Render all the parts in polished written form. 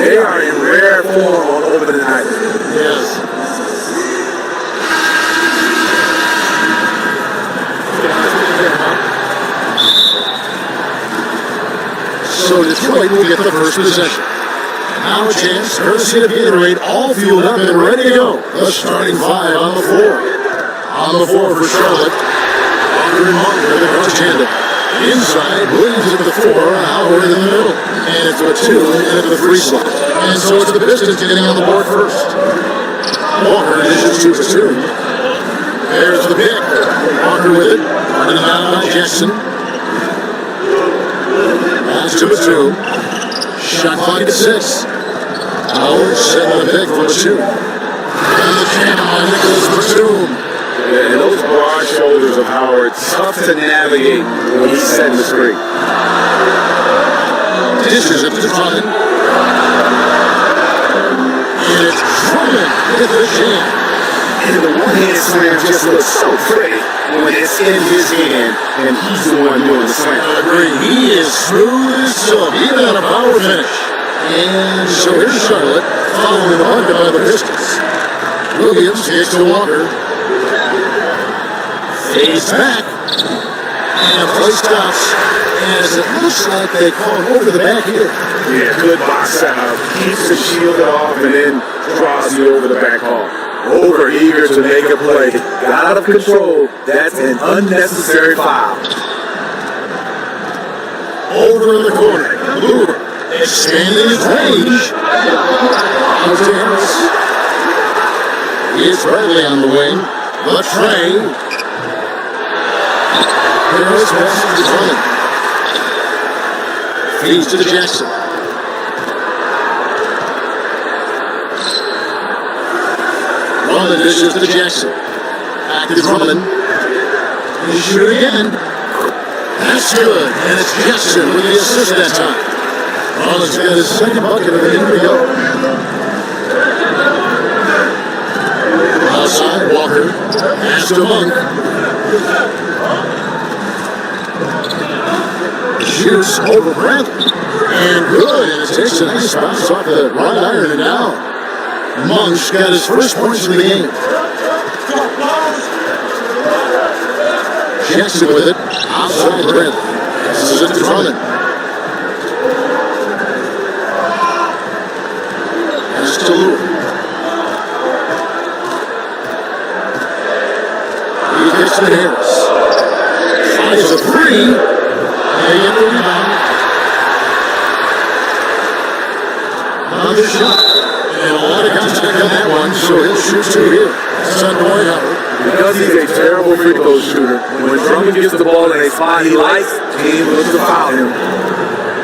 They are in rare form all over the night. Yes. So Detroit will get the first possession. Now a chance, courtesy of Gatorade, all fueled up and ready to go. The starting five on the floor. On the floor for Charlotte. Walker and Monk with the crunch handle. Inside, Williams at the 4, Howard in the middle. And it's a 2 into the 3 slot. And so it's the Pistons getting on the board first. Walker dishes 2 for 2. There's the pick. Walker with it. Running down by Jackson. That's 2 for 2. Shot clock at 6. Howard setting the pick for 2. And the jam on Nicholas Batum. Yeah, and those broad shoulders of Howard, tough to navigate when he's setting the screen. Dishes it to Drummond. And it's Drummond with the jam. And the one-hand slam just looks so pretty when it's in his hand and he's the one doing the slam. Agree. He is smooth as silk, even on a power finish. And so here's Charlotte following the bucket by the Pistons. Williams kicks to Walker. Fades back. And the play stops as it looks like they call him over the back here. Yeah, good box out. Keeps the shield off and then draws you over the back hall. Over eager to make a play. Got out of control. That's an unnecessary foul. Over in the corner. Lure. Expanding his range. Out to Harris. It's Bradley on the wing. The Trey. Harris passes to Drummond. Feeds to Jackson. Drummond dishes to Jackson. Back to Drummond. He shoot again. That's good. And it's Jackson with the assist that time. Drummond's got his second bucket of the game to go. Outside, Walker. Pass to Monk. Shoots over Bradley. And good. And it takes a nice bounce off the right iron and down. Monk's got his first points of the game. Jackson with it. Outside Bradley. Passes it to Drummond. Pass to Lure. He gets to Harris. Fires a 3. They get the rebound. Another shot. And a lot of contact on that one, so he'll shoot 2 here. That's on Dwight Howard. Because he's a terrible free throw shooter, when Drummond gets the ball in a spot he likes, he looks to foul him.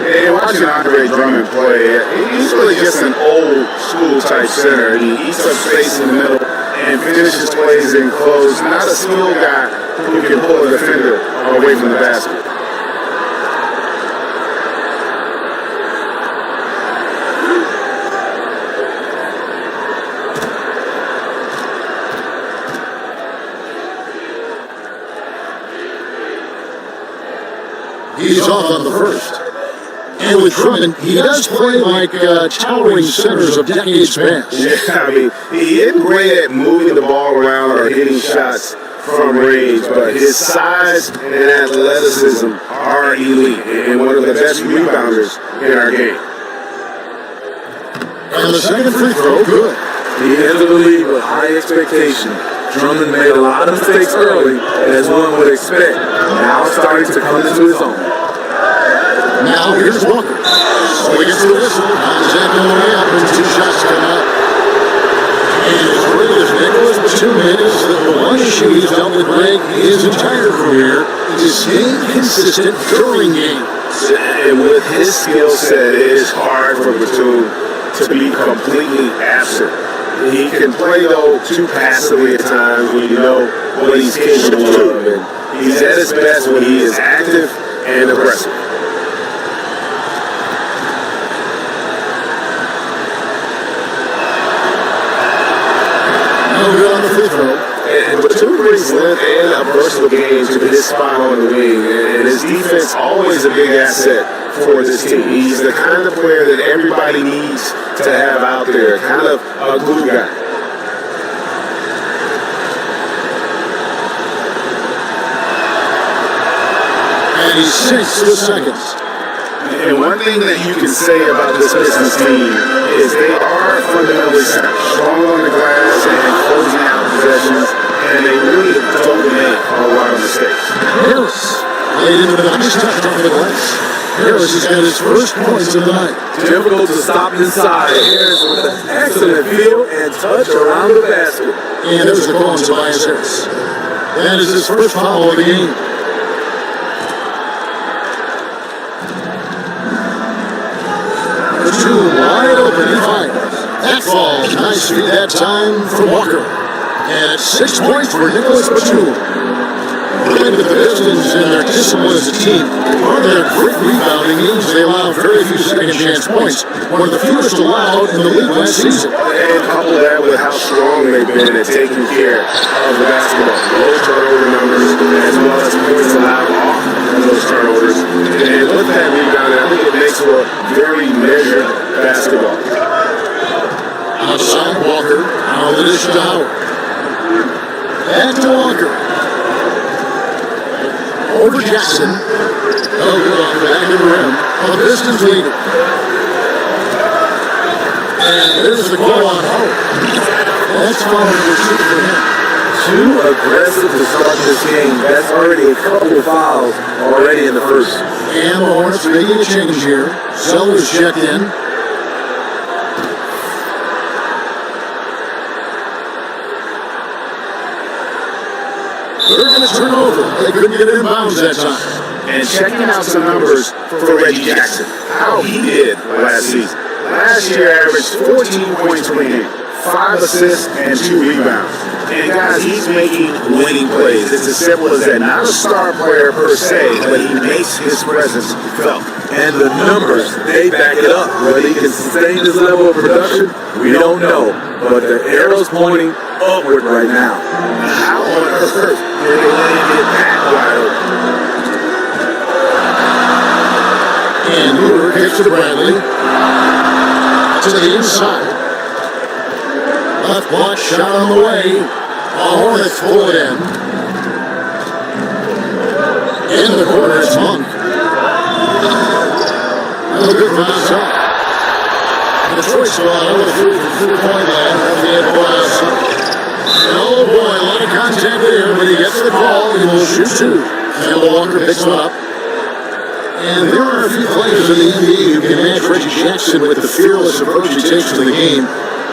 Yeah, watching Andre Drummond play, he's really just an old school type center. He eats up space in the middle and finishes plays in close. Not a skilled guy who can pull a defender away from the basket. He's off on the first. And with Drummond, he does play like towering centers of decades past. Yeah, I mean, he isn't great at moving the ball around or hitting shots from range, but his size and athleticism are elite and one of the best rebounders in our game. And the second free throw, good. He entered the league with high expectation. Drummond made a lot of mistakes early, as one would expect. Now starting to come into his own. Now here's Walker. So he gets the whistle. Comes on the way up and 2 shots come up. And as great as Nicholas Batum is, the one issue he's dealt with Greg his entire career is staying consistent during games. And with his skill set, it is hard for Batum to be completely absent. He can play, though, too passively at times when you know what he's capable of. And he's at his best when he is active and aggressive. No good on the free throw. And Batum brings length and a versatile game to his spot on the wing. And his defense always a big asset for this team. He's the kind of player that everybody needs to have out there, kind of a glue guy. And he sinks to the seconds. And one thing that you can say about this Pistons team is they are fundamentally sound, strong on the glass and closing out possessions, and they really don't make a lot of mistakes. Harris laid into the nice touch off the glass. Harris has got his first points of the night. Difficult to stop inside. Harris with an excellent feel and touch around the basket. And there's the call on Tobias Harris. That is his first foul of the game. The two wide open and fire. That falls nice feed that time for Walker. And it's 6 points for Nicholas Batum. Related to the Pistons and their discipline as a team, part of their great rebounding means they allow very few second chance points, one of the fewest allowed in the league last season. And couple that with how strong they've been at taking care of the basketball. Low turnover numbers, as well as points allowed off of those turnovers. And with that rebounding, I think it makes for a very measured basketball. Outside Walker, now the dish to Howard. Back to Walker. Over Jackson. Oh, good on the back of the rim. The Pistons lead it. And there's the call on Howard. That's foul number 2 for him. Too aggressive to start this game. That's already a couple of fouls already in the first. And the Hornets making a change here. Sellers checked in. They're going to turn over. They couldn't get it in bounds that time. And checking out some numbers for Reggie Jackson, how he did last season. Last year averaged 14 points per game, 5 assists, and 2 rebounds. And guys, he's making winning plays. It's as simple as that. Not a star player per se, but he makes his presence felt. And the numbers, they back it up. Whether he can sustain this level of production, we don't know. But the arrow's pointing upward right now. How on earth did they let him get that wide open? And Moore kicks to Bradley. To the inside. Left block shot on the way. The Hornets pull it in. In the corner, it's Monk. No good from outside. And the choice squad over through from 3-point line. Lafayette Boyles. Oh boy, a lot of contact there, but he gets the call. He will shoot 2. Kemba Walker picks one up. And there are a few players in the NBA who can match Reggie Jackson with the fearless approach he takes to the game.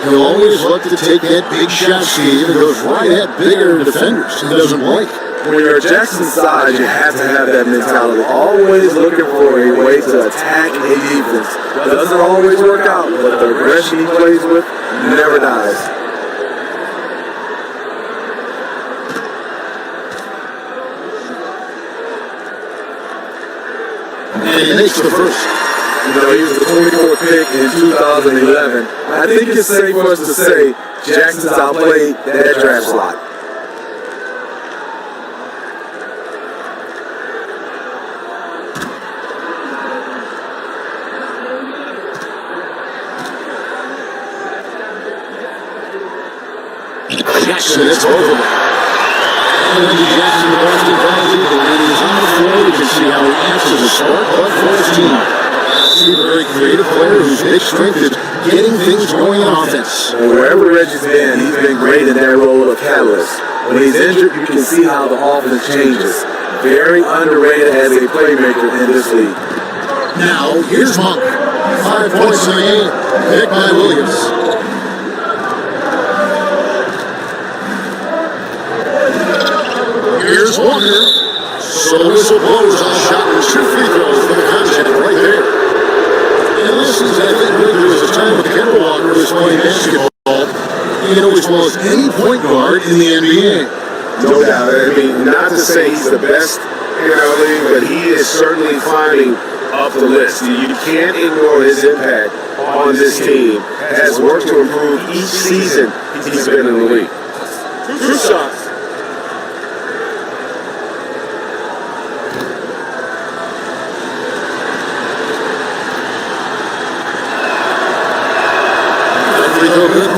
He'll always look to take that big shot, Steve, and goes right at bigger defenders. He doesn't blink. When you're Jackson's size, you have to have that mentality. Always looking for a way to attack a defense. Doesn't always work out, but the aggression he plays with never dies. And he makes the first. You know, he was the 24th pick in 2011. I think it's safe for us to say Jackson's outplayed that draft slot. Jackson, it's over. And Reggie Jackson, the Boston College Eagle, when he's on the floor, you can see how he acts as a spark plug for his team. He's a very creative player whose big strength is getting things going on offense. And wherever Reggie's been, he's been great in that role of catalyst. When he's injured, you can see how the offense changes. Very underrated as a playmaker in this league. Now, here's Monk. 5 points in the game, picked by Williams. Here's Walker. So the whistle blows on the shot and 2 free throws for the contact right there. And this is, I think, when there was a time when Kemba Walker was playing basketball, you know, as well as any point guard in the NBA. No doubt. I mean, not to say he's the best in our league, but he is certainly climbing up the list. You can't ignore his impact on this team. Has worked to improve each season he's been in the league. 2 shots.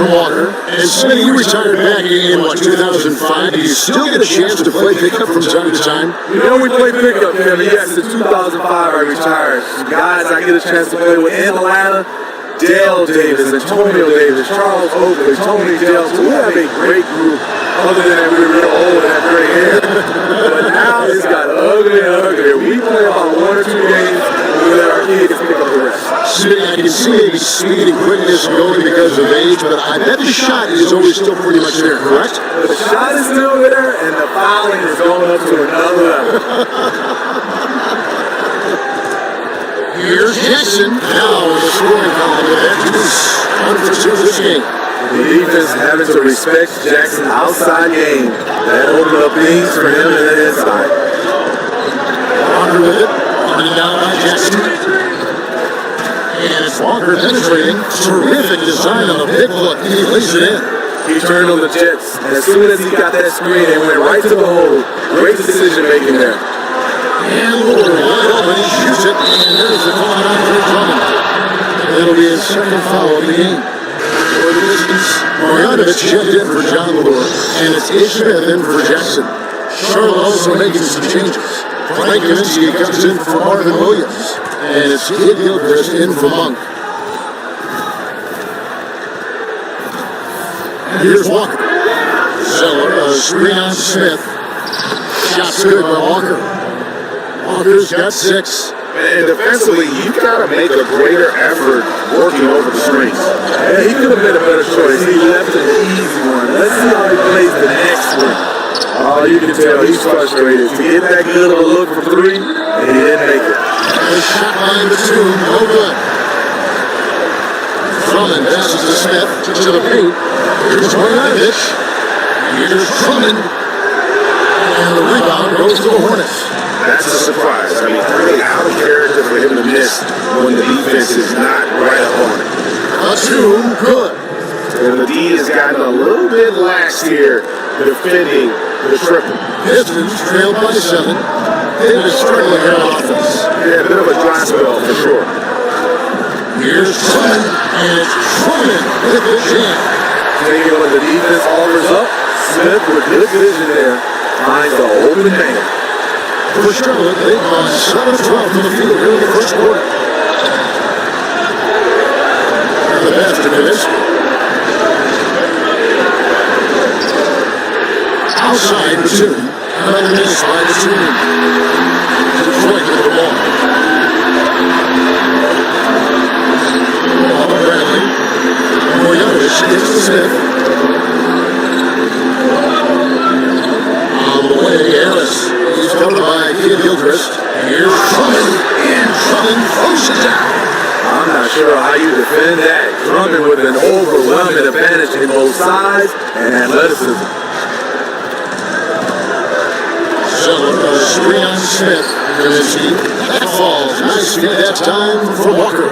from Walker. And Smitty, you retired back in, 2005. Do you still get a chance to play pickup from time to time? You know, we play pickup, Kevin. Yes, in 2005 I retired. Some guys I get a chance to play with in Atlanta, Dale Davis, Antonio Davis, Charles Oakley, Tony Dale. So we have a great group, other than that we were real old and have gray hair. But now it's got uglier and uglier. We play about 1 or 2 games, and we let our kids pick up the rest. Smitty, I can see maybe speed and quickness going because of age, but I bet the shot is always still pretty much there, correct? The shot is still there, and the fouling is going up to another level. Here's Jackson. Now the scoring column with that juice. 1 for 2 this game. The defense having to respect Jackson's outside game. That opened up things for him and the inside. Walker with it. Running down by Jackson. And it's Walker penetrating. Terrific design on the big look. He lays it in. He turned on the Jets. As soon as he got that screen, they went right to the hole. Great decision making there. And Lord, wide open, he shoots it, and there's the call on Andre Drummond. It'll be his second foul of the game. For the Pistons, Marjanovic checked in for John Lure, and it's Ishmael in for Jackson. Charlotte also making some changes. Frank Kaminsky comes in for Marvin Williams, and it's Kid Gilchrist in for Monk. And here's Walker. Zeller, a screen on Smith. Shot's good by Walker. Walker's got 6. And defensively, you've got to make a greater effort working over the screens. Yeah, he could have made a better choice. He left an easy one. Let's see how he plays the next one. Oh, you can tell he's frustrated. To get that good of a look from 3, and he didn't make it. The shot line to 2, no good. Drummond passes to Smith, to the paint. Here's Marjanovic. Here's Drummond. And the rebound goes to the Hornets. That's a surprise. I mean, really out of character for him to miss when the defense is not right up on it. A 2, good. And the D has gotten a little bit lax here defending the triple. Pistons trailed by 7. They've been struggling here on offense. Yeah, a bit of a dry spell for sure. Here's Drummond, and it's Drummond with the jam. Taking what the defense offers up, Smith with good vision there finds the open man. For Charlotte, they've gone 7 of 12 from the field here in the first quarter. The pass to Kaminsky. Outside for 2. Another miss by the team. Detroit with the ball. Ball Bradley. Marjanovic gets to Smith. On the way, Harris. He's covered by Kid Gilchrist. Here's Drummond, and Drummond throws it down. I'm not sure how you defend that. Drummond with an overwhelming advantage in both sides and athleticism. Zeller, a screen on Smith. Kaminsky, that falls. Nice feed that time for Walker.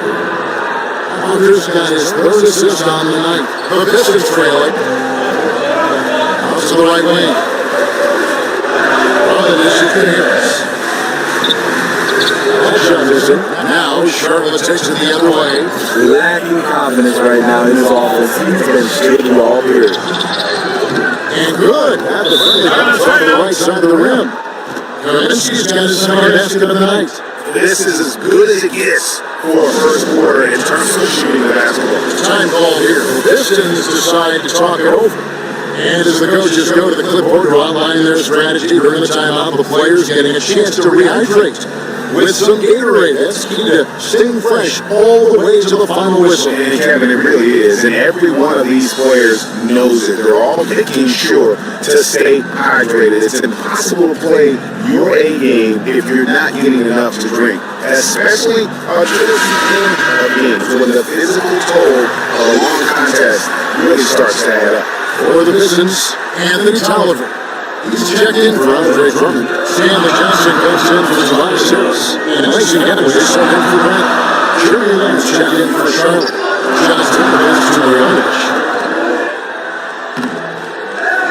Walker's got his 3rd assist on the night. The Pistons trailing. Out to the right wing. Now Charlotte takes it the other way. Lacking confidence right now in his offense. He's been shaky all period. And good. At the on the right side of the rim. Kaminsky's got his 2nd basket of the night. This is as good as it gets for a first quarter in terms of shooting the basketball. Time call here. The Pistons decide to talk it over. And as the coaches go to the clipboard to outline their strategy during the timeout, the players getting a chance to rehydrate with some Gatorade. That's key to staying fresh all the way to the final whistle. And Kevin, it really is. And every one of these players knows it. They're all making sure to stay hydrated. It's impossible to play your A game if you're not getting enough to drink, especially towards the end of games when the physical toll of a long contest really starts to add up. For the Pistons, Anthony Tolliver. He's checked in for Andre Drummond. Stanley Johnson goes in for Tobias Harris. And Mason Henry is sent in for Grant. Jerry Lance checked in for Charlotte. Johnston pass to Marjanovic.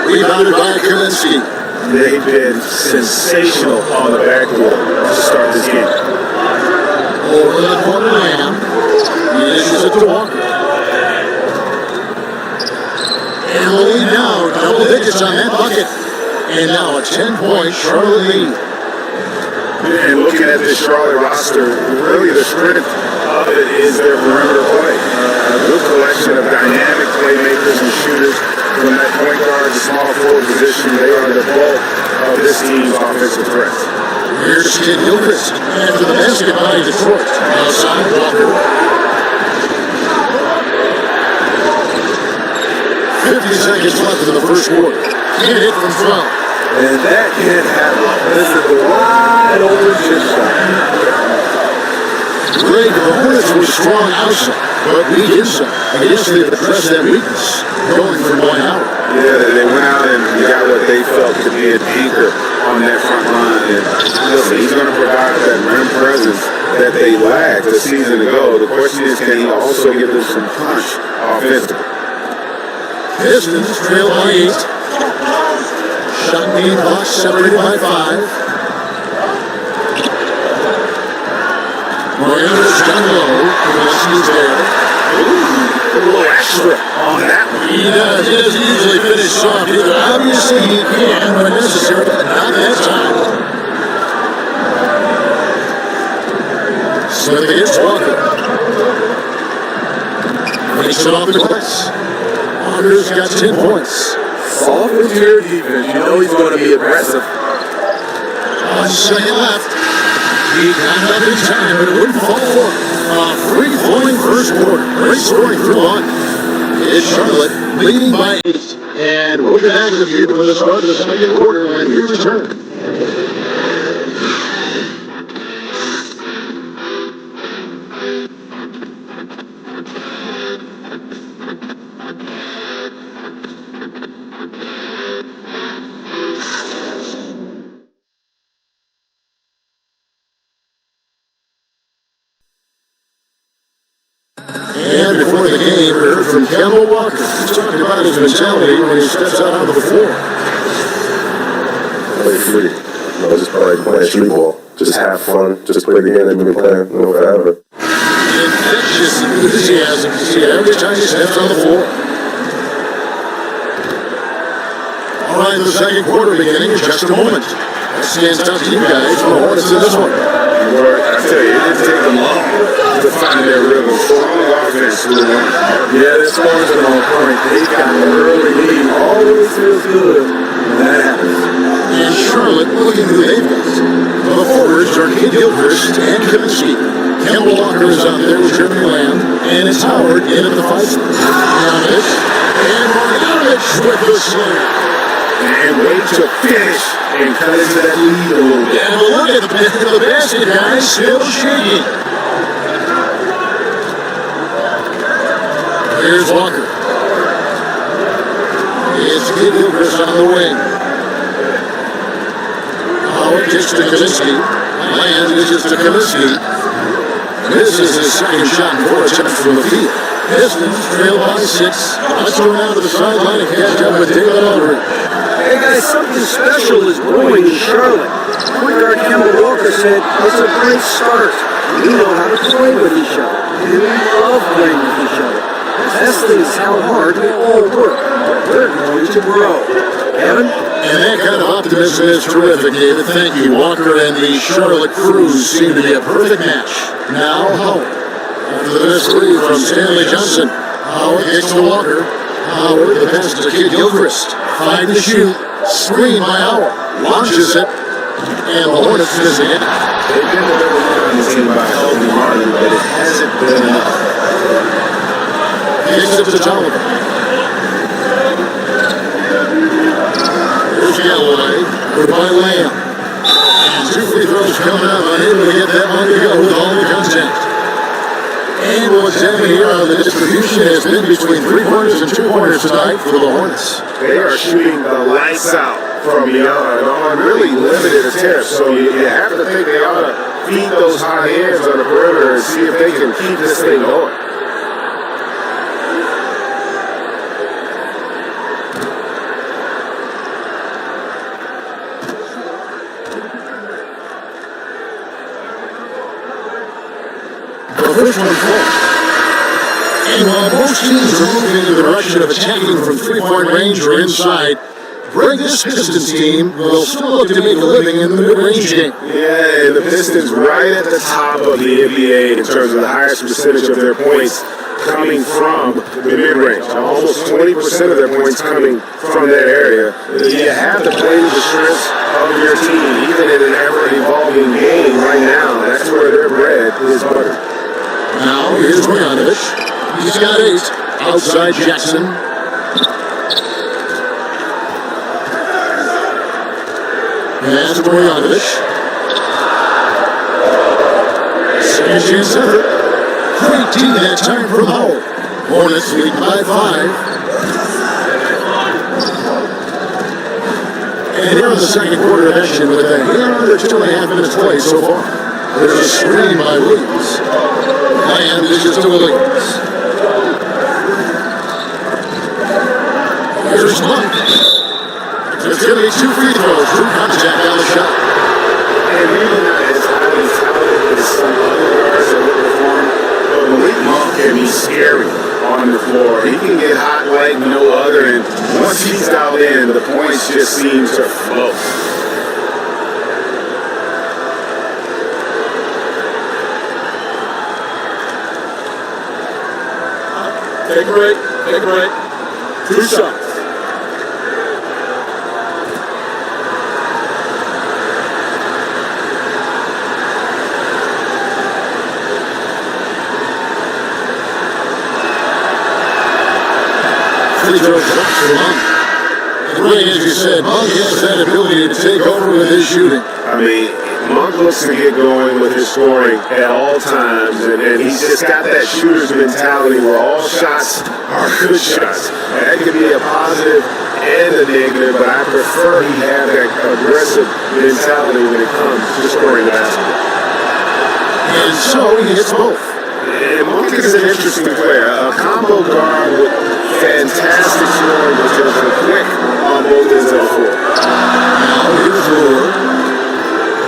Rebounded by Kaminsky. They've been sensational on the backboard to start this game. Over the corner, Lamb. He dishes it to Walker. digits on that bucket. And now a 10-point Charlotte lead. And looking at this Charlotte roster, really the strength of it is their perimeter play. A good collection of dynamic playmakers and shooters from that point guard to small forward position. They are the bulk of this team's offensive threat. Here's Kid Gilchrist after the basket by Detroit. Outside Walker. 50 seconds left in the first quarter. Can't hit from 12. And that can't happen. This is a wide open chip shot. Greg, the Hornets were strong outside, but weak inside. I guess they've addressed that weakness, going for Dwight Howard. Yeah, they went out and got what they felt to be an anchor on that front line. And listen, he's going to provide that rim presence that they lacked a season ago. The question is, can he also give them some punch offensively? Pistons trail by 8. Shot lead clock separated by 5. Moreno's down low. He's there. Ooh, a little extra on that one. He doesn't usually finish soft either. Obviously he can when necessary, but not that time. Smith against Walker. Makes it off the glass. Walker's got 10 points. Soft interior defense. You know he's going to be aggressive. 1 second left. He got up in time, but it wouldn't fall for him. A free-flowing first quarter. Great scoring through on. It's Charlotte leading by 8. And we'll get back with you for the start of the second quarter when we return. And before the game, we heard from Kemba Walker. He's talking about his mentality when he steps out onto the floor. Play free. Just play street ball. Just have fun. Just play the game that we've been playing forever. Infectious enthusiasm to see it every time he steps on the floor. All right, the second quarter beginning in just a moment. That stands out to you guys for the Hornets in this one. I tell you, it didn't take them long to find their rhythm. Strong offense through one. Yeah, this score's been on point. They got an early lead. Always feels good when that happens. And Charlotte looking who they've got. The forwards are Kid Gilchrist and Kaminsky. Kemba Walker is out there with Jeremy Lamb. And it's Howard in at the 5 spot. Bogdanovich. And Bogdanovich with the slam. And wait to finish and cut into that lead a little bit. And look at the basket, guys, still shaking. Here's Walker. It's Kid Gilchrist on the wing. Howard kicks to Kaminsky. Land is to Kaminsky. This is his second shot in 4 attempts from the field. Pistons trail by 6. Let's go down to the sideline and catch up with David Aldridge. Hey guys, something special is brewing in Charlotte. Point guard Kemba Walker said it's a great start. We know how to play with each other. And we love playing with each other. Testing is how hard we all work. We're going to grow. Kevin? And that kind of optimism is terrific, David. Thank you. Walker and the Charlotte Crews seem to be a perfect match. Now Howard. After the missed 3 from Stanley Johnson. Howard kicks to Walker. Howard, the pass to Kid Gilchrist. 5 to shoot. Screen by Howard. Launches it. And the Hornets missing it. They've been the number 1 on the team by Elton Martin, but it hasn't been enough. Kicks it to Tolliver. Here's Galloway. Goodbye Lamb. And 2 free throws coming up. Unable to get that one to go with all the contact. And we'll examine here how the distribution has been between 3-pointers and 2-pointers tonight for the Hornets. They are shooting the lights out from beyond on really limited attempts. So you have to think they ought to feed those high hands on the perimeter and see if they can keep this thing going. The first one falls. And while most teams are moving in the direction of attacking from 3-point range or inside, Greg, this Pistons team will still look to make a living in the mid-range game. Yeah, and the Pistons right at the top of the NBA in terms of the highest percentage of their points coming from the mid-range. Almost 20% of their points coming from that area. You have to play with the strengths of your team, even in an ever-evolving game right now. That's where their bread is buttered. Now, here's Bogdanovich. He's got 8. Outside Jackson. Pass to Bogdanovich. Second chance effort. Great D that time from Howell. Hornets lead by 5. And here in the second quarter of action with a under 2.5 minutes played so far. There's a screen by Williams. And dishes to Williams. Here's Monk. There's going to be 2 free throws. True contact on the shot. And maybe not as highly talented as some other guards that would perform, but Malik Monk can be scary on the floor. He can get hot like no other, and once he's dialed in, the points just seem to flow. Take a break. Take a break. 2 shots. Free throws up for Monk. And Ray, as you said, Monk has that ability to take over with his shooting. I mean, Monk looks to get going with his scoring at all times, and he's just got that shooter's mentality where all shots are good shots. That can be a positive and a negative, but I prefer he have that aggressive mentality when it comes to scoring basketball. And so he hits both. And Monk is an interesting player, a combo guard with fantastic